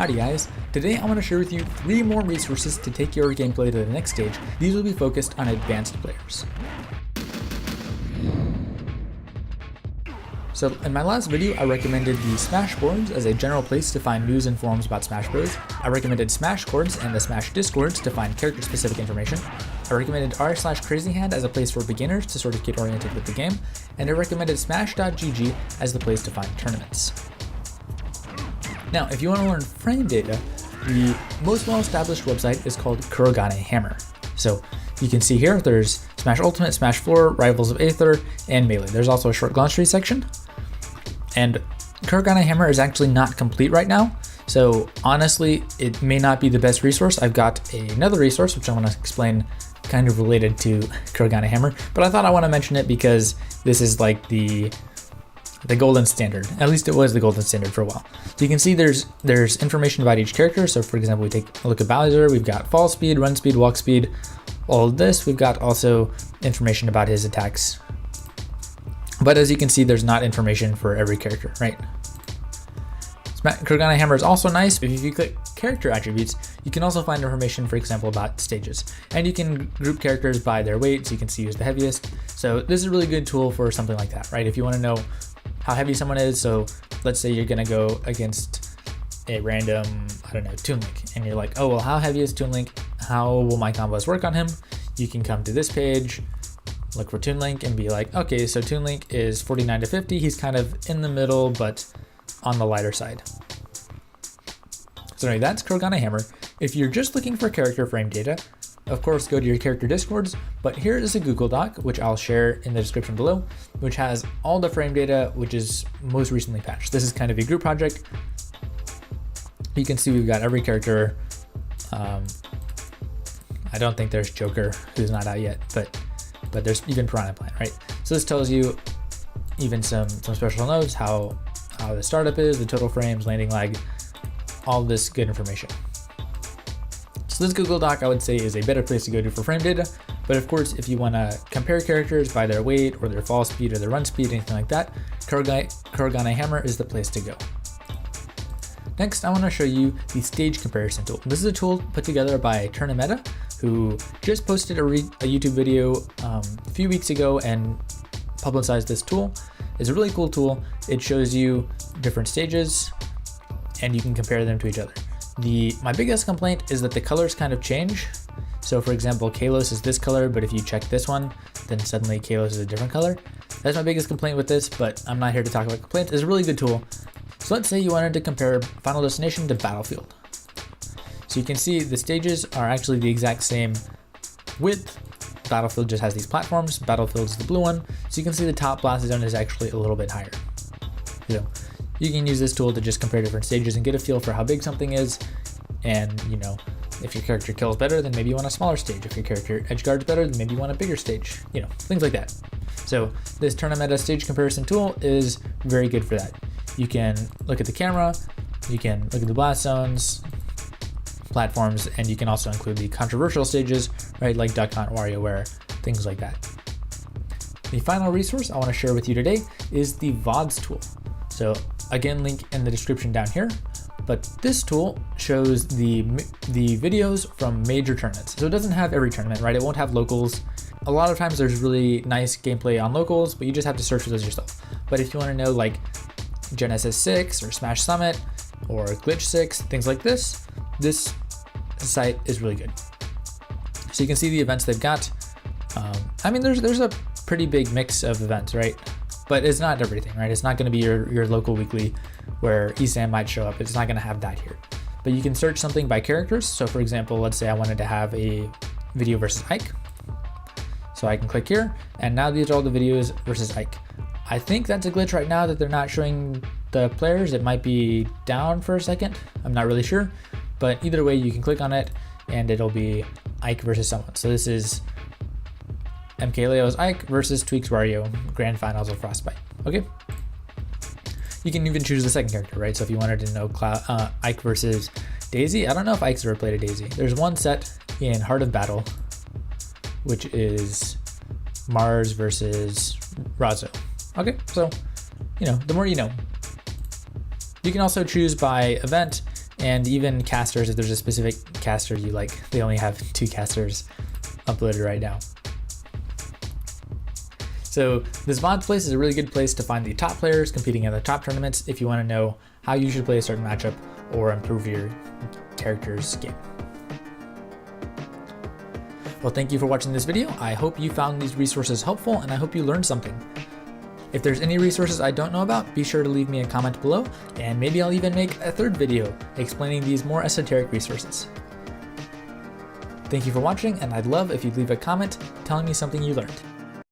Howdy guys, today I want to share with you 3 more resources to take your gameplay to the next stage. These will be focused on advanced players. So in my last video, I recommended the Smash forums as a general place to find news and forums about Smash Bros. I recommended Smash Chords and the Smash Discords to find character-specific information. I recommended r/crazyhand as a place for beginners to sort of get oriented with the game. And I recommended smash.gg as the place to find tournaments. Now, if you want to learn frame data, the most well-established website is called Kurogane Hammer. So you can see here, there's Smash Ultimate, Smash 4, Rivals of Aether, and Melee. There's also a short glance tree section. And Kurogane Hammer is actually not complete right now. So honestly, it may not be the best resource. I've got another resource, which I want to explain kind of related to Kurogane Hammer, but I thought I want to mention it because this is like the golden standard. At least it was the golden standard for a while. So you can see there's information about each character. So for example, we take a look at Bowser, we've got fall speed, run speed, walk speed, all of this. We've got also information about his attacks. But as you can see, there's not information for every character, right? Kurogane Hammer is also nice, but if you click character attributes, you can also find information, for example, about stages. And you can group characters by their weight, so you can see who's the heaviest. So this is a really good tool for something like that, right? If you want to know how heavy someone is, so let's say you're going to go against a random, I don't know, Toon Link, and you're like, oh, well, how heavy is Toon Link? How will my combos work on him? You can come to this page, look for Toon Link, and be like, okay, so Toon Link is 49 to 50. He's kind of in the middle, but on the lighter side. So anyway, that's Kurogane Hammer. If you're just looking for character frame data, of course, go to your character discords, but here is a Google Doc, which I'll share in the description below, which has all the frame data, which is most recently patched. This is kind of a group project. You can see we've got every character. I don't think there's Joker, who's not out yet, but there's even Piranha Plant, right? So this tells you even some special notes, how the startup is, the total frames, landing lag, all this good information. So this Google Doc, I would say, is a better place to go to for frame data. But of course, if you want to compare characters by their weight or their fall speed or their run speed, anything like that, Kurogane Hammer is the place to go. Next, I want to show you the stage comparison tool. This is a tool put together by Turnameta, who just posted a YouTube video a few weeks ago and publicized this tool. It's a really cool tool. It shows you different stages and you can compare them to each other. My biggest complaint is that the colors kind of change. So for example, Kalos is this color, but if you check this one, then suddenly Kalos is a different color. That's my biggest complaint with this, but I'm not here to talk about complaints. It's a really good tool. So let's say you wanted to compare Final Destination to Battlefield. So you can see the stages are actually the exact same width. Battlefield just has these platforms. Battlefield is the blue one. So you can see the top blast zone is actually a little bit higher. So you can use this tool to just compare different stages and get a feel for how big something is. And, you know, if your character kills better, then maybe you want a smaller stage. If your character edge guards better, then maybe you want a bigger stage. You know, things like that. So this Turnameta stage comparison tool is very good for that. You can look at the camera, you can look at the blast zones, platforms, and you can also include the controversial stages, right, like Duck Hunt, WarioWare, things like that. The final resource I want to share with you today is the VODs tool. So again, link in the description down here, but this tool shows the videos from major tournaments. So it doesn't have every tournament, right? It won't have locals. A lot of times there's really nice gameplay on locals, but you just have to search for those yourself. But if you want to know like Genesis 6 or Smash Summit or Glitch 6, things like this, this site is really good. So you can see the events they've got. I mean, there's a pretty big mix of events, right? But it's not everything, right? It's not going to be your local weekly where ESAM might show up. It's not going to have that here. But you can search something by characters. So for example, let's say I wanted to have a video versus Ike. So I can click here, and now these are all the videos versus Ike. I think that's a glitch right now that they're not showing the players. It might be down for a second. I'm not really sure. But either way, you can click on it and it'll be Ike versus someone. So this is MKLeo's Ike versus Tweak's Wario, Grand Finals of Frostbite. Okay. You can even choose the second character, right? So if you wanted to know Ike versus Daisy, I don't know if Ike's ever played a Daisy. There's one set in Heart of Battle, which is Mars versus Razzo. Okay, so, you know, the more you know. You can also choose by event And even casters, if there's a specific caster you like, they only have 2 casters uploaded right now. So this VODs place is a really good place to find the top players competing in the top tournaments if you want to know how you should play a certain matchup or improve your character's game. Well, thank you for watching this video. I hope you found these resources helpful, and I hope you learned something. If there's any resources I don't know about, be sure to leave me a comment below, and maybe I'll even make a 3rd video explaining these more esoteric resources. Thank you for watching, and I'd love if you'd leave a comment telling me something you learned.